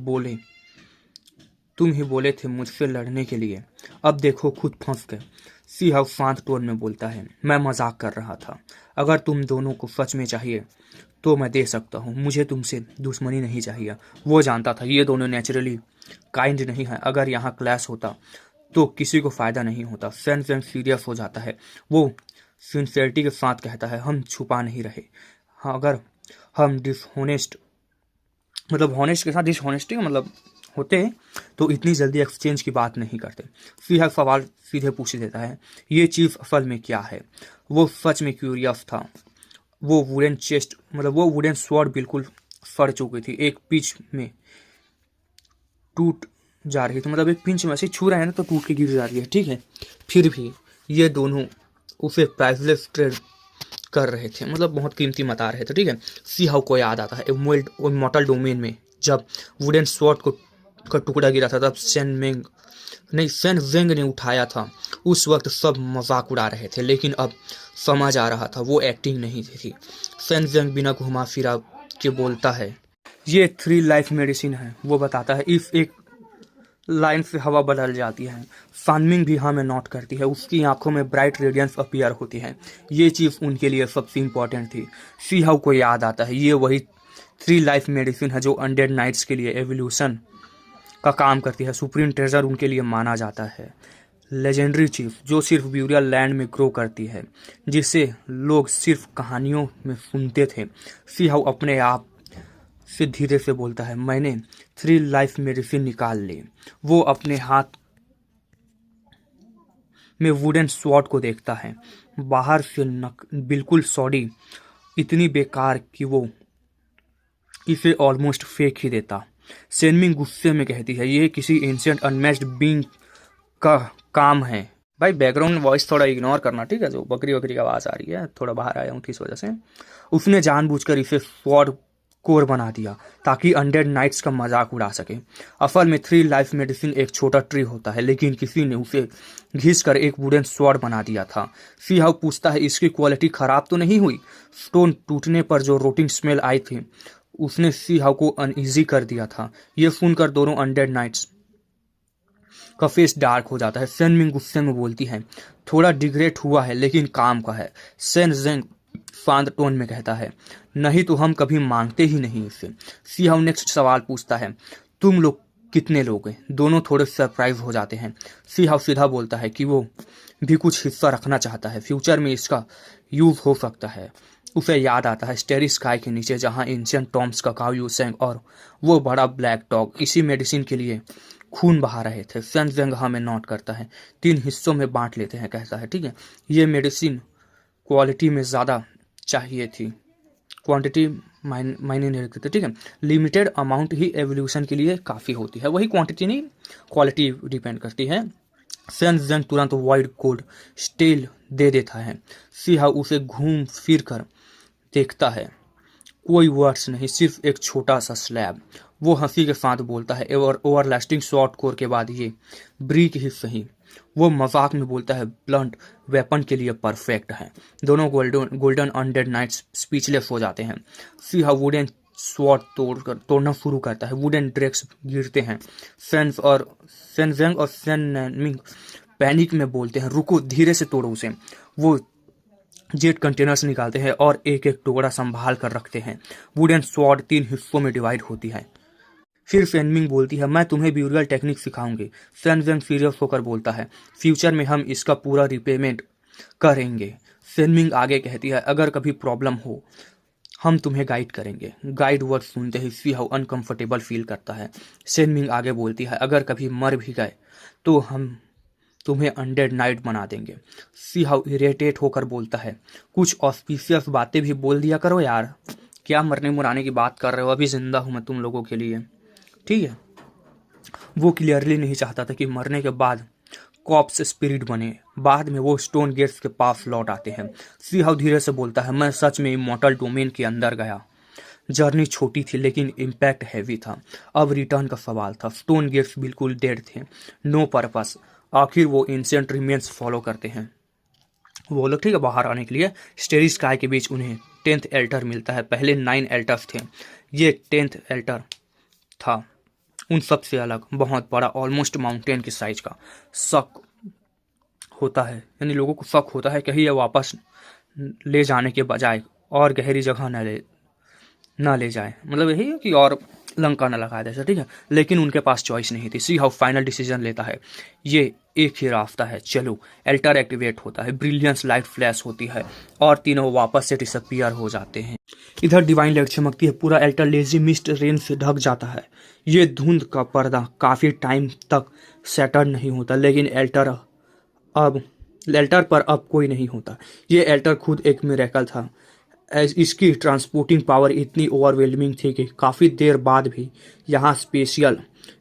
बोले थे मुझसे लड़ने के लिए, अब देखो खुद फंस गए। सीहाव शांत टोन में बोलता है, मैं मजाक कर रहा था। अगर तुम दोनों को सच में चाहिए तो मैं दे सकता हूँ, मुझे तुमसे दुश्मनी नहीं चाहिए। वो जानता था ये दोनों नेचुरली काइंड नहीं है। अगर यहाँ क्लैश होता तो किसी को फायदा नहीं होता। सैन वैंग सीरियस हो जाता है। वो सिंसियरिटी के साथ कहता है, हम छुपा नहीं रहे। हाँ, अगर हम डिसहोनेस्ट मतलब हॉनेस्ट के साथ डिसहोनेस्टी मतलब होते तो इतनी जल्दी एक्सचेंज की बात नहीं करते। सीहाव सवाल सीधे पूछ देता है, ये चीफ असल में क्या है? वो सच में क्यूरियस था। वो वुडन स्वॉर्ड बिल्कुल फट चुकी थी, एक पिंच में टूट जा रही थी। मतलब एक पिंच में ऐसे छू रहे हैं ना तो टूट के गिर जा रही है, ठीक है। फिर भी ये दोनों उसे प्राइसलेस ट्रेड कर रहे थे, मतलब बहुत कीमती मता रहे थे, ठीक है। सीहाव को याद आता है इमॉर्टल डोमेन में जब वुडन स्वॉर्ड को का टुकड़ा गिरा था तब सेन वेंग ने उठाया था। उस वक्त सब मजाक उड़ा रहे थे, लेकिन अब समझ आ रहा था वो एक्टिंग नहीं थी। सेन वेंग बिना घुमा फिरा के बोलता है, ये 3 लाइफ मेडिसिन है। वो बताता है इफ एक लाइन से हवा बदल जाती है। सानमिंग भी हमें नोट करती है, उसकी आंखों में ब्राइट रेडियंस अपीयर होती है। ये चीज़ उनके लिए सबसे इम्पोर्टेंट थी। सी हाउ को याद आता है ये वही 3 लाइफ मेडिसिन है जो अनडेड नाइट्स के लिए एवोल्यूशन का काम करती है। सुप्रीम ट्रेजर उनके लिए माना जाता है। लेजेंडरी चीफ जो सिर्फ ब्यूरियल लैंड में ग्रो करती है, जिसे लोग सिर्फ कहानियों में सुनते थे। सी हाउ अपने आप से धीरे से बोलता है, मैंने 3 लाइफ मेडिसिन निकाल ली। वो अपने हाथ में वुडन स्वॉर्ड को देखता है, बाहर से बिल्कुल सॉडी, इतनी बेकार कि वो इसे ऑलमोस्ट फेंक ही देता। सेनमिंग गुस्से में कहती है, ये किसी एंशिएंट अनमैच्ड बीइंग का काम है। भाई बैकग्राउंड वॉइस थोड़ा इग्नोर करना, ठीक है? जो बकरी वकरी की आवाज़ आ रही है, थोड़ा बाहर आया हूँ इस वजह से। उसने जानबूझकर इसे स्वॉर्ड कोर बना दिया ताकि अनडेड नाइट्स का मजाक उड़ा सके। असल में 3 लाइफ मेडिसिन एक छोटा ट्री होता है, लेकिन किसी ने उसे घिस कर एक वुडन स्वॉर्ड बना दिया था। सी हाउ पूछता है, इसकी क्वालिटी खराब तो नहीं हुई? स्टोन टूटने पर जो रोटिंग स्मेल आई थी उसने सी हाउ को अनईजी कर दिया था। ये सुनकर दोनों अनडेड नाइट्स का फेस डार्क हो जाता है। सेन मिंग गुस्से में बोलती है, थोड़ा डिग्रेड हुआ है लेकिन काम का है। सेन जेंग शांत टोन में कहता है, नहीं तो हम कभी मांगते ही नहीं इसे। सी हाउ नेक्स्ट सवाल पूछता है, तुम लोग कितने लोग हैं? दोनों थोड़े सरप्राइज हो जाते हैं। सी हाउ सीधा बोलता है कि वो भी कुछ हिस्सा रखना चाहता है, फ्यूचर में इसका यूज हो सकता है। उसे याद आता है स्टेरी स्काई के नीचे जहाँ एंशिएंट टॉम्स का काऊ यूसेंग और वो बड़ा ब्लैक डॉग इसी मेडिसिन के लिए खून बहा रहे थे। सेन जेंग हमें नोट करता है, 3 हिस्सों में बांट लेते हैं, कहता है, ठीक है? ये मेडिसिन क्वालिटी में ज़्यादा चाहिए थी, क्वांटिटी मायने नहीं रखते थे, ठीक है? लिमिटेड अमाउंट ही एवोल्यूशन के लिए काफ़ी होती है, वही क्वांटिटी नहीं क्वालिटी डिपेंड करती है। सेन जेंग तुरंत वाइड कोल्ड स्टील दे देता है। सी हाउ उसे घूम फिर कर देखता है, कोई वर्ड्स नहीं, सिर्फ एक छोटा सा स्लैब। वो हंसी के साथ बोलता है, ओवरलास्टिंग शॉर्ट कोर के बाद ये ब्रिक ही सही। वो मजाक में बोलता है, ब्लंट वेपन के लिए परफेक्ट है। दोनों गोल्डन अनडेड नाइट्स स्पीचलेस हो जाते हैं। सी हाउ वुडन स्वॉर्ड तोड़ना शुरू करता है, वुडन ड्रेक्स गिरते हैं। सेन जेंग और सेन नैनमिंग पैनिक में बोलते हैं, रुको, धीरे से तोड़ो उसे। वो जेट कंटेनर्स निकालते हैं और एक एक टुकड़ा संभाल कर रखते हैं। वुडन स्वॉर्ड 3 हिस्सों में डिवाइड होती है। फिर फेनमिंग बोलती है, मैं तुम्हें ब्यूरियल टेक्निक सिखाऊंगी। सेन वेंग सीरियस होकर बोलता है, फ्यूचर में हम इसका पूरा रिपेमेंट करेंगे। फेनमिंग आगे कहती है, अगर कभी प्रॉब्लम हो हम तुम्हें गाइड करेंगे। गाइड वर्ड सुनते ही सी हाउ अनकंफर्टेबल फील करता है। सेनमिंग आगे बोलती है, अगर कभी मर भी गए तो हम तुम्हें अनडेड नाइट बना देंगे। सी हाउ इरिटेट होकर बोलता है, कुछ ऑस्पिशियस बातें भी बोल दिया करो यार, क्या मरने मुराने की बात कर रहे हो? अभी जिंदा हूं मैं तुम लोगों के लिए, ठीक है? वो क्लियरली नहीं चाहता था कि मरने के बाद कॉप्स स्पिरिट बने। बाद में वो स्टोन गेट्स के पास लौट आते हैं। सी हाउ धीरे से बोलता है, मैं सच में इमॉर्टल डोमेन के अंदर गया। जर्नी छोटी थी लेकिन इम्पैक्ट हैवी था। अब रिटर्न का सवाल था। स्टोन गेट्स बिल्कुल डेड थे, नो पर्पस। आखिर वो एंशिएंट रिमेन्स फॉलो करते हैं वो लोग, ठीक है, बाहर आने के लिए। स्टेरी स्काई के बीच उन्हें 10th एल्टर मिलता है। पहले 9 एल्टर्स थे, ये 10th एल्टर था उन सब से अलग, बहुत बड़ा, ऑलमोस्ट माउंटेन की साइज का। शक होता है, यानी लोगों को शक होता है कहीं ये वापस ले जाने के बजाय और गहरी जगह न ले जाए, मतलब यही है कि और लंका न लगाए जैसे, ठीक है? लेकिन उनके पास चॉइस नहीं थी। सी हाउ फाइनल डिसीजन लेता है, ये एक ही रास्ता है, चलो। एल्टर एक्टिवेट होता है, ब्रिलियंस लाइट फ्लैश होती है और तीनों वापस से डिसअपियर हो जाते हैं। इधर डिवाइन लाइट चमकती है, पूरा एल्टर लेजी मिस्ट रेन से ढक जाता है। ये धुंध का पर्दा काफ़ी टाइम तक सैटर्न नहीं होता, लेकिन एल्टर पर अब कोई नहीं होता। ये एल्टर खुद एक मिरेकल था। इसकी ट्रांसपोर्टिंग पावर इतनी ओवरवेलमिंग थी कि काफ़ी देर बाद भी यहाँ स्पेशल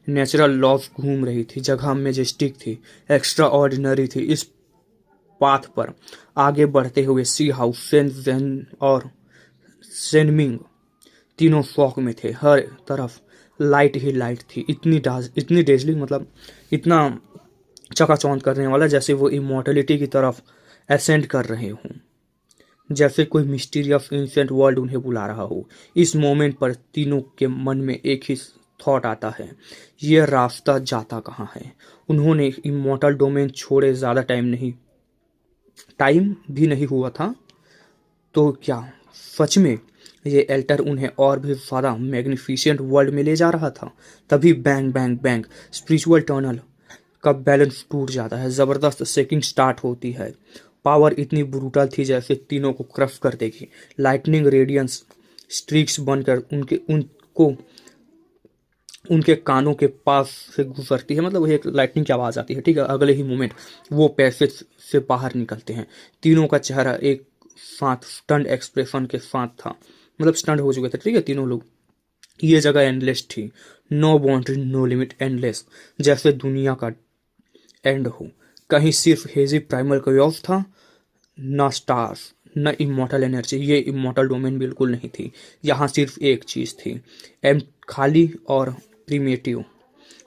नेचुरल लॉज घूम रही थी। जगह मेजेस्टिक थी, एक्स्ट्रा ऑर्डिनरी थी। इस पाथ पर आगे बढ़ते हुए सी हाउ, सेन जेन और सेनमिंग तीनों शौक में थे। हर तरफ लाइट ही लाइट थी, इतनी डेजली, मतलब इतना चकाचौंध करने वाला, जैसे वो इमॉर्टलिटी की तरफ एसेंड कर रहे हों, जैसे कोई मिस्टीरियस एंशिएंट वर्ल्ड उन्हें बुला रहा हो। इस मोमेंट पर तीनों के मन में एक ही थॉट आता है, यह रास्ता जाता कहाँ है। उन्होंने इमॉर्टल डोमेन छोड़े ज़्यादा टाइम भी नहीं हुआ था, तो क्या सच में ये एल्टर उन्हें और भी ज़्यादा मैग्निफिसेंट वर्ल्ड में ले जा रहा था? तभी bang bang bang, spiritual tunnel का बैलेंस टूट जाता है, ज़बरदस्त शेकिंग स्टार्ट होती है। पावर इतनी ब्रूटल थी जैसे तीनों को क्रश कर देगी। लाइटनिंग रेडियंस स्ट्रीक्स बनकर उनको उनके कानों के पास से गुजरती है, मतलब वही एक लाइटनिंग की आवाज़ आती है, ठीक है। अगले ही मोमेंट वो पैसेज से बाहर निकलते हैं। तीनों का चेहरा एक साथ स्टंड एक्सप्रेशन के साथ था, मतलब स्टंड हो चुके थे, ठीक है, तीनों लोग। ये जगह एंडलेस थी, no boundary no limit, endless, जैसे दुनिया का एंड हो। कहीं सिर्फ हेजी प्राइमल कयोस था, न स्टार्स, न इमॉर्टल एनर्जी। ये इमॉर्टल डोमेन बिल्कुल नहीं थी, यहाँ सिर्फ एक चीज़ थी, एम खाली और प्रीमेटिव,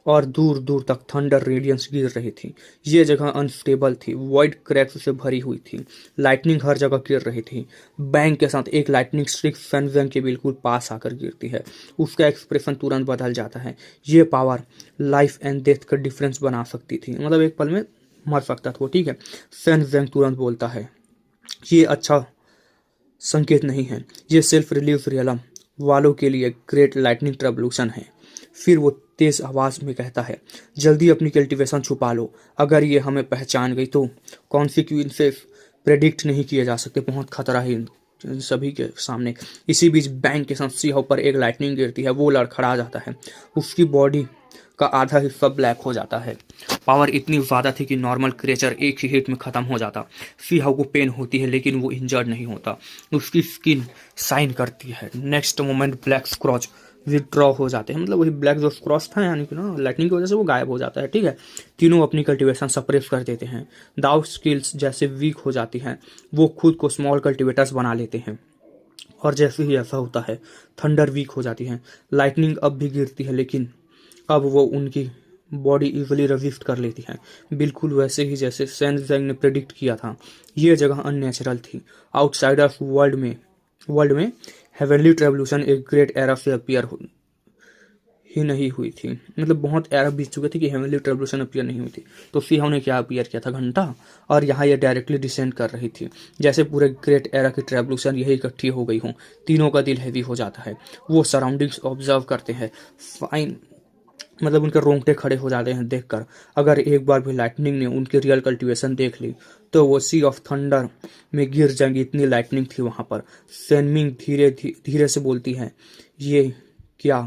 और दूर दूर तक थंडर रेडियंस गिर रही थी। ये जगह अनस्टेबल थी, वॉइड क्रैक्स से भरी हुई थी, लाइटनिंग हर जगह गिर रही थी। बैंग के साथ एक लाइटनिंग स्ट्रिक फैनवेंग के बिल्कुल पास आकर गिरती है, उसका एक्सप्रेशन तुरंत बदल जाता है। ये पावर लाइफ एंड डेथ का डिफरेंस बना सकती थी, मतलब एक पल में मर सकता था वो, ठीक है। फैनवेंग तुरंत बोलता है, ये अच्छा संकेत नहीं है, ये सेल्फ रिलीफ रियलम वालों के लिए ग्रेट लाइटनिंग ट्रबल्यूशन है। फिर वो तेज आवाज में कहता है, जल्दी अपनी कल्टीवेशन छुपा लो, अगर ये हमें पहचान गई तो कॉन्सिक्वेंसेस प्रेडिक्ट नहीं किए जा सकते, बहुत खतरा है इन सभी के सामने। इसी बीच बैंक के साथ सीहा पर एक लाइटनिंग गिरती है, वो लड़खड़ा जाता है, उसकी बॉडी का आधा हिस्सा ब्लैक हो जाता है। पावर इतनी ज़्यादा थी कि नॉर्मल क्रिएचर एक ही हिट में ख़त्म हो जाता। सीहा को पेन होती है लेकिन वो इंजर्ड नहीं होता, उसकी स्किन साइन करती है। नेक्स्ट मोमेंट ब्लैक स्क्रॉच विदड्रॉ हो जाते हैं, मतलब वही ब्लैक जो क्रॉस था, यानी कि ना लाइटनिंग की वजह से वो गायब हो जाता है, ठीक है। तीनों अपनी कल्टीवेशन सप्रेस कर देते हैं, दाव स्किल्स जैसे वीक हो जाती हैं, वो खुद को स्मॉल कल्टीवेटर्स बना लेते हैं। और जैसे ही ऐसा होता है, थंडर वीक हो जाती है, लाइटनिंग अब भी गिरती है, लेकिन अब वो उनकी बॉडी इजीली रजिस्ट कर लेती है, बिल्कुल वैसे ही जैसे सैन ज़ैंग ने प्रेडिक्ट किया था। ये जगह अननेचुरल थी, आउटसाइडर्स वर्ल्ड में हेवनली ट्रेवल्यूशन एक ग्रेट एरा से अपीयर ही नहीं हुई थी, मतलब बहुत एरा बीत चुके थे कि हेवनली ट्रेवल्यूशन अपीयर नहीं हुई थी। तो फिर ने क्या अपीयर किया था, घंटा, और यहाँ ये डायरेक्टली डिसेंड कर रही थी, जैसे पूरे ग्रेट एरा की ट्रेवल्यूशन यही इकट्ठी हो गई हूँ। तीनों का दिल हैवी हो जाता है, वो सराउंडिंग्स ऑब्जर्व करते हैं, फाइन, मतलब उनके रोंगटे खड़े हो जाते हैं देखकर। अगर एक बार भी लाइटनिंग ने उनकी रियल कल्टीवेशन देख ली तो वो सी ऑफ थंडर में गिर जाएंगी, इतनी लाइटनिंग थी वहां पर। सेनमिंग धीरे धीरे से बोलती है, ये क्या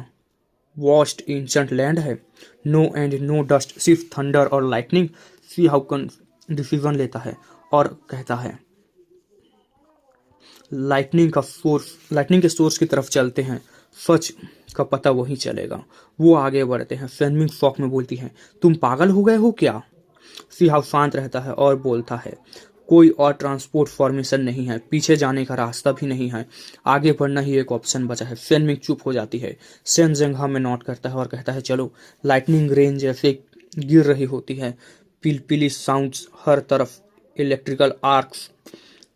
वॉस्ट एंशंट लैंड है? नो एंड नो डस्ट, सिर्फ थंडर और लाइटनिंग। सी हाउ कन डिसीजन लेता है और कहता है, लाइटनिंग के सोर्स की तरफ चलते हैं, सच का पता वहीं चलेगा। वो आगे बढ़ते हैं। फेनमिंग शॉक में बोलती है, तुम पागल हो गए हो क्या? सिहाव शांत रहता है और बोलता है, कोई और ट्रांसपोर्ट फॉर्मेशन नहीं है, पीछे जाने का रास्ता भी नहीं है, आगे बढ़ना ही एक ऑप्शन बचा है। फेनमिंग चुप हो जाती है। सेन जेंघा में नोट करता है और कहता है, चलो। लाइटनिंग रेंज जैसे गिर रही होती है, पिलपिली साउंड्स हर तरफ, इलेक्ट्रिकल आर्क्स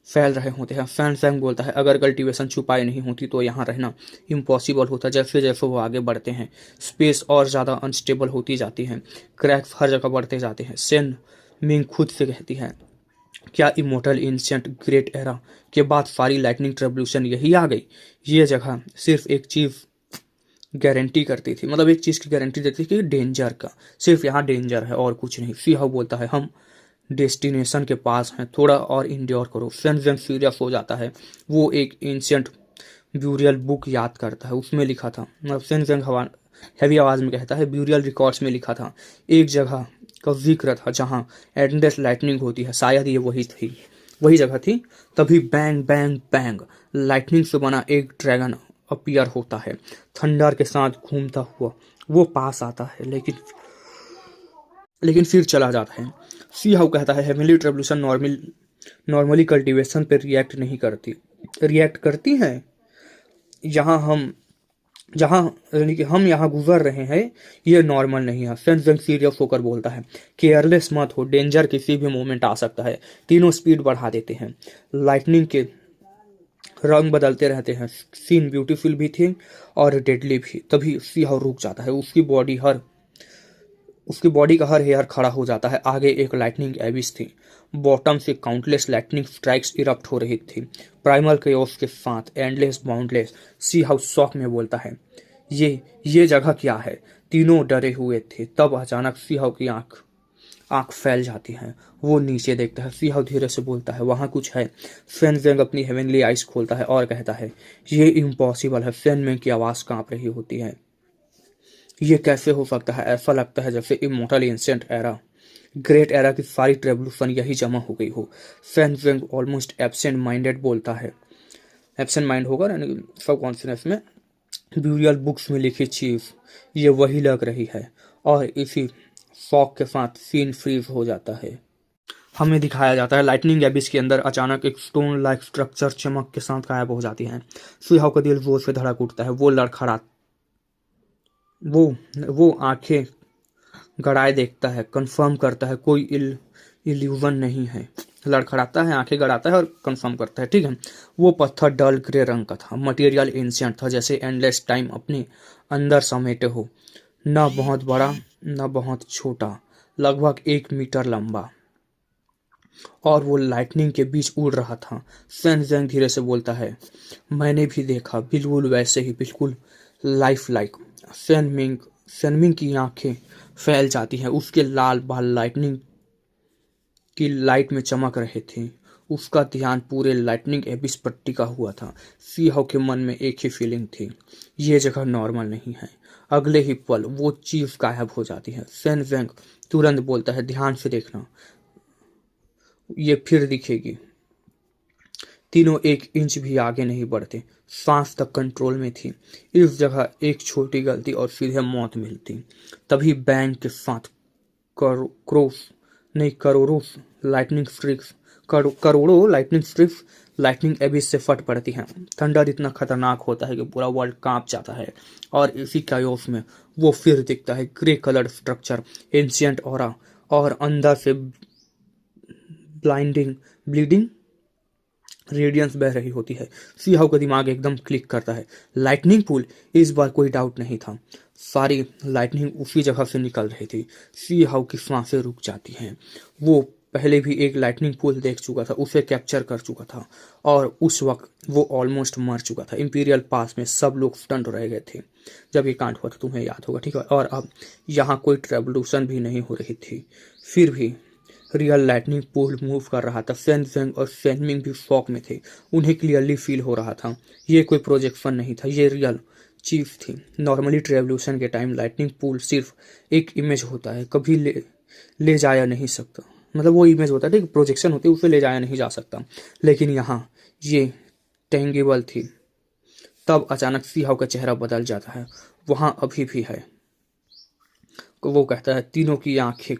फैल रहे होते हैं। फैन फैंग बोलता है, अगर कल्टीवेशन छुपाई नहीं होती तो यहाँ रहना इम्पॉसिबल होता। जैसे जैसे वो आगे बढ़ते हैं, स्पेस और ज़्यादा अनस्टेबल होती जाती है, क्रैक्स हर जगह बढ़ते जाते हैं। सेन मिंग खुद से कहती है, क्या इमोर्टल एंशिएंट ग्रेट एरा के बाद सारी लाइटनिंग ट्रेवल्यूशन यही आ गई? ये जगह सिर्फ एक चीज़ गारंटी करती थी, मतलब एक चीज़ की गारंटी देती थी कि डेंजर का, सिर्फ यहाँ डेंजर है और कुछ नहीं। सीहाउ बोलता है, हम डेस्टिनेशन के पास हैं, थोड़ा और इंड्योर करो। सेन सीरियस हो जाता है, वो एक एंशिएंट ब्यूरियल बुक याद करता है, उसमें लिखा था, मतलब सेन हैवी आवाज़ में कहता है, ब्यूरियल रिकॉर्ड्स में लिखा था, एक जगह का जिक्र था जहाँ एंडलेस लाइटनिंग होती है, शायद ये वही जगह थी। तभी बैंग बैंग बैंग, लाइटनिंग से बना एक ड्रैगन अपीयर होता है, थंडर के साथ घूमता हुआ। वो पास आता है लेकिन फिर चला जाता है। सी हाउ कहता है, हेवनली ट्रेवल्यूशन नॉर्मली कल्टीवेशन पे रिएक्ट नहीं करती, रिएक्ट करती हैं। यहाँ हम जहाँ यानी कि हम यहाँ गुजर रहे हैं ये नॉर्मल नहीं है। फेंगजेंग सीरियस होकर बोलता है, केयरलेस मत हो, डेंजर किसी भी मोमेंट आ सकता है। तीनों स्पीड बढ़ा देते हैं। लाइटनिंग के रंग बदलते रहते हैं। सीन ब्यूटीफुल भी थी और डेडली भी। तभी सिंह रुक जाता है। उसकी बॉडी का हर हेयर खड़ा हो जाता है। आगे एक लाइटनिंग एबिस थी। बॉटम से काउंटलेस लाइटनिंग स्ट्राइक्स इरप्ट हो रही थी, प्राइमल केओस के साथ, एंडलेस बाउंडलेस। सी हाउस शॉक में बोलता है, ये जगह क्या है? तीनों डरे हुए थे। तब अचानक सी हाउ की आंख आंख फैल जाती है। वो नीचे देखता है। सी हाउ धीरे से बोलता है, वहां कुछ है। फेन जेंग अपनी हेवनली आइज खोलता है और कहता है, ये इम्पॉसिबल है। फेन में की आवाज कांप रही होती है। ये कैसे हो सकता है? ऐसा लगता है जैसे immortal ancient era, great era की सारी रेवोल्यूशन यही जमा हो गई हो। फैन जेंग ऑलमोस्ट एब्सेंट माइंडेड बोलता है, एब्सेंट माइंड होगा यानी सब कॉन्शियसनेस में, ब्यूरियल बुक्स में लिखी चीज ये वही लग रही है। और इसी शॉक के साथ सीन फ्रीज हो जाता है। हमें दिखाया जाता है लाइटनिंग एबिस के अंदर अचानक एक स्टोन लाइक स्ट्रक्चर चमक के साथ गायब हो जाती है। सुहाव का दिल जोर से धड़क उठता है। वो लड़खड़ा वो आंखें गड़ाए देखता है, कंफर्म करता है कोई इल्यूजन नहीं है। लड़खड़ाता है, आंखें गड़ाता है और कंफर्म करता है, ठीक है। वो पत्थर डल ग्रे रंग का था। मटेरियल एंशिएंट था, जैसे एंडलेस टाइम अपने अंदर समेटे हो। न बहुत बड़ा न बहुत छोटा, लगभग 1 मीटर लंबा। और वो लाइटनिंग के बीच उड़ रहा था। सैन जेंग धीरे से बोलता है, मैंने भी देखा, बिल्कुल वैसे ही, बिल्कुल लाइफ लाइक। सैनमिंग की आंखें फैल जाती हैं। उसके लाल बाल लाइटनिंग की लाइट में चमक रहे थे। उसका ध्यान पूरे लाइटनिंग एबिस पर टिका हुआ था। सी हाउ के मन में एक ही फीलिंग थी, ये जगह नॉर्मल नहीं है। अगले ही पल वो चीज गायब हो जाती है। सैन जेंग तुरंत बोलता है, ध्यान से देखना, ये फिर दिखेगी। तीनों 1 इंच भी आगे नहीं बढ़ते। सांस तक कंट्रोल में थी। इस जगह एक छोटी गलती और सीधे मौत मिलती। तभी बैंग के साथ क्रॉस नहीं करोड़ों लाइटनिंग स्ट्रिक्स करोड़ों लाइटनिंग स्ट्रिक्स लाइटनिंग एबिस से फट पड़ती हैं। थंडर इतना खतरनाक होता है कि पूरा वर्ल्ड कांप जाता है। और इसी कायोस में वो फिर दिखता है, grey coloured structure, ancient aura, और अंदर से ब्लाइंडिंग ब्लीडिंग रेडियंस बह रही होती है। सी हाउ का दिमाग एकदम क्लिक करता है। लाइटनिंग पूल, इस बार कोई डाउट नहीं था। सारी लाइटनिंग उसी जगह से निकल रही थी। सी हाउ की सांसें रुक जाती हैं। वो पहले भी एक लाइटनिंग पूल देख चुका था, उसे कैप्चर कर चुका था, और उस वक्त वो ऑलमोस्ट मर चुका था। इंपीरियल पास में सब लोग स्टंट रह गए थे जब ये कांड हुआ था, तुम्हें याद होगा, ठीक है। और अब यहाँ कोई रेवोल्यूशन भी नहीं हो रही थी। फिर भी रियल लाइटनिंग पूल मूव कर रहा था। सैन जेंग और सैनमिंग भी शॉक में थे। उन्हें क्लियरली फील हो रहा था, ये कोई प्रोजेक्शन नहीं था, ये रियल चीज थी। नॉर्मली रेवोल्यूशन के टाइम लाइटनिंग पूल सिर्फ एक इमेज होता है, कभी ले जाया नहीं सकता। मतलब वो इमेज होता है, ठीक, प्रोजेक्शन होती है, उसे ले जाया नहीं जा सकता। लेकिन यहाँ ये टेंगेबल थी। तब अचानक सी हाउ का चेहरा बदल जाता है। वहां अभी भी है। वो कहता है, तीनों की आंखें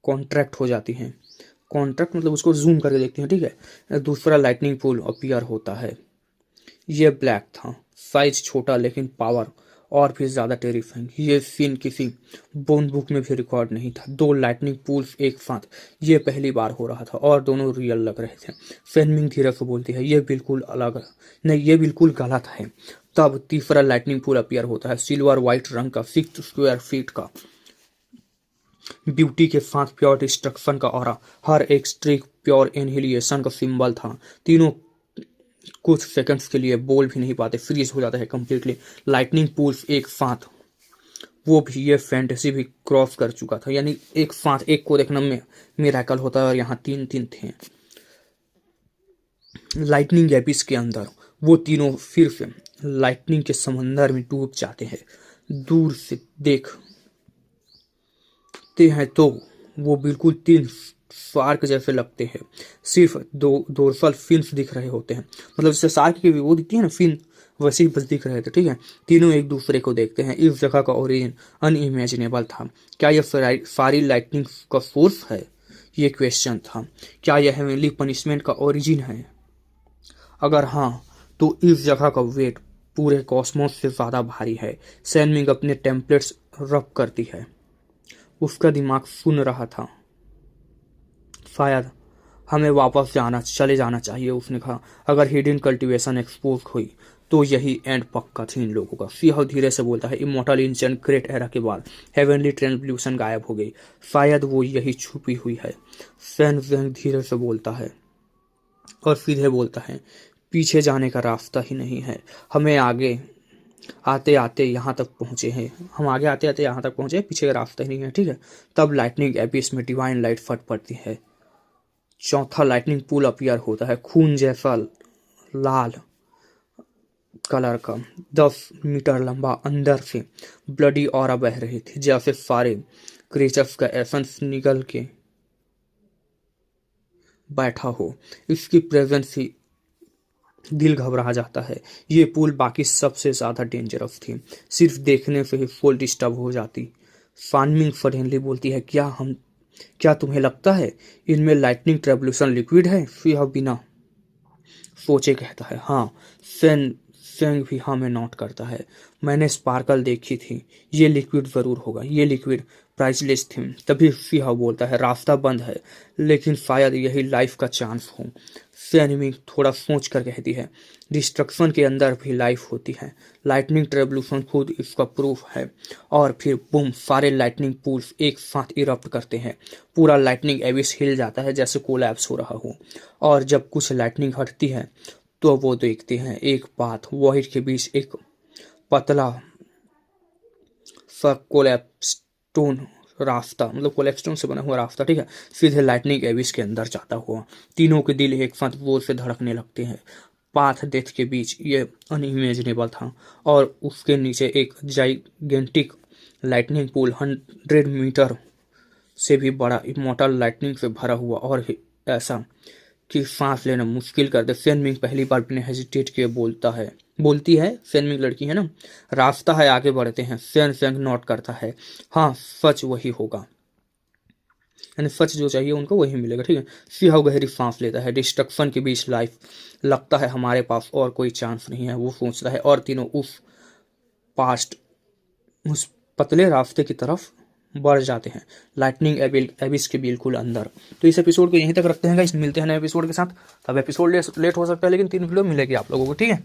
कॉन्ट्रैक्ट हो जाती हैं। कॉन्ट्रैक्ट मतलब उसको जूम करके देखते हैं, ठीक है। दूसरा लाइटनिंग पूल अपीयर होता है। ये ब्लैक था, साइज छोटा लेकिन पावर और भी ज्यादा टेरिफाइंग। ये सीन किसी बोन बुक में भी रिकॉर्ड नहीं था। 2 लाइटनिंग पूल्स एक साथ, ये पहली बार हो रहा था और दोनों रियल लग रहे थे। फेनमिंग धीरे से बोलती है, ये बिल्कुल अलग नहीं, ये बिल्कुल गलत है। तब तीसरा लाइटनिंग पूल अपीयर होता है, सिल्वर व्हाइट रंग का, 6 स्क्वायर फीट का, ब्यूटी के साथ प्योर डिस्ट्रक्शन का ऑरा। हर एक स्ट्रिक प्योर एनहिलिएशन का सिंबल था। तीनों कुछ सेकंड्स के लिए बोल भी नहीं पाते, फ्रीज हो जाता है कंप्लीटली। लाइटनिंग पूल्स एक साथ, वो भी ये फैंटेसी भी क्रॉस कर चुका था, यानी एक साथ एक को देखना में मिरेकल होता है, और यहाँ 3 थे। लाइटनिंग एबिस के अंदर वो तीनों फिर से लाइटनिंग के समंदर में डूब जाते हैं। दूर से देखते हैं तो वो बिल्कुल 3 शार्क जैसे लगते हैं। सिर्फ 2 डोर्सल फिन्स दिख रहे होते हैं, मतलब जैसे शार्क की वो दिखती है ना फिन, वैसे ही बस दिख रहे थे, ठीक है। तीनों एक दूसरे को देखते हैं। इस जगह का ओरिजिन अनइमेजिनेबल था। क्या यह सारी लाइटनिंग का सोर्स है? ये क्वेश्चन था। क्या यह हेवनली पनिशमेंट का ओरिजिन है? अगर हाँ, तो इस जगह का वेट पूरे कॉस्मोस से ज़्यादा भारी है। सैनमिंग अपने टेम्पलेट्स रब करती है। उसका दिमाग सुन रहा था। शायद हमें वापस चले जाना चाहिए, उसने कहा। अगर हिडन कल्टीवेशन एक्सपोज हुई तो यही एंड पक्का थी इन लोगों का। सिंह धीरे से बोलता है, इमोर्टल इंसेंट ग्रेट एरा के बाद हेवनली ट्रांसल्यूशन गायब हो गई, शायद वो यही छुपी हुई है। सैन ज़ेंग धीरे से बोलता है और सीधे बोलता है, पीछे जाने का रास्ता ही नहीं है। हमें आगे आते आते यहाँ तक पहुँचे हैं, हम आगे आते आते यहाँ तक पहुँचे, पीछे का रास्ता ही नहीं है, ठीक है। तब लाइटनिंग एबिस में डिवाइन लाइट फट पड़ती है। चौथा लाइटनिंग पूल अपीयर होता है, खून जैसा लाल कलर का, 10 मीटर लंबा। अंदर से ब्लडी ऑरा बह रही थी, जैसे सारे क्रीचर्स का एसेंस निगल के बैठा हो। इसकी प्रेजेंस ही दिल घबरा जाता है। ये पूल बाकी सबसे ज्यादा डेंजरस थी, सिर्फ देखने से ही फुल डिस्टर्ब हो जाती। फानमिंग सडनली बोलती है, क्या तुम्हें लगता है इनमें लाइटनिंग ट्रेवल्यूशन लिक्विड है? फिर बिना सोचे कहता है, हाँ। सेंग भी हाँ में नोट करता है। मैंने स्पार्कल देखी थी, ये लिक्विड जरूर होगा, ये लिक्विड प्राइसलेस थी। तभी सिंह बोलता है, रास्ता बंद है, लेकिन शायद यही लाइफ का चांस हो। सैनमिंग थोड़ा सोच कर कहती है, डिस्ट्रक्शन के अंदर भी लाइफ होती है, लाइटनिंग ट्रेवल्यूशन खुद इसका प्रूफ है। और फिर बूम, सारे लाइटनिंग पूल्स एक साथ इरप्ट करते हैं। पूरा लाइटनिंग एबिस हिल जाता है जैसे कोलैप्स हो रहा हो। और जब कुछ लाइटनिंग हटती है तो वो देखते हैं एक पाथ, वॉइड के बीच एक पतला सा कोलैप्स्टोन रास्ता, मतलब कोलैप्स्टोन से बना हुआ रास्ता, ठीक है, सीधे लाइटनिंग एबिस के अंदर जाता हुआ। तीनों के दिल एक साथ जोर से धड़कने लगते हैं। पाथ डेथ के बीच ये अनइमेजिनेबल था, और उसके नीचे एक जाइगेंटिक लाइटनिंग पूल 100 मीटर से भी बड़ा, इमोर्टल लाइटनिंग से भरा हुआ, और ऐसा कि सांस लेना मुश्किल कर दे। सैनमिंग पहली बार बिना हेजिटेट किए बोलती है। सैनमिंग लड़की है ना। रास्ता है, आगे बढ़ते हैं। सैन सेंग नोट करता है, हाँ सच वही होगा, यानी सच जो चाहिए उनको वही मिलेगा, ठीक है। सिंह गहरी सांस लेता है। डिस्ट्रक्शन के बीच लाइफ, लगता है हमारे पास और कोई चांस नहीं है, वो सोचता है। और तीनों उस पतले रास्ते की तरफ बढ़ जाते हैं, लाइटनिंग एबिस के बिल्कुल अंदर। तो इस एपिसोड को यहीं तक रखते हैं गाइस, मिलते हैं नए एपिसोड के साथ। तब एपिसोड लेट हो सकता है, लेकिन 3 वीडियो मिलेगी आप लोगों को, ठीक है।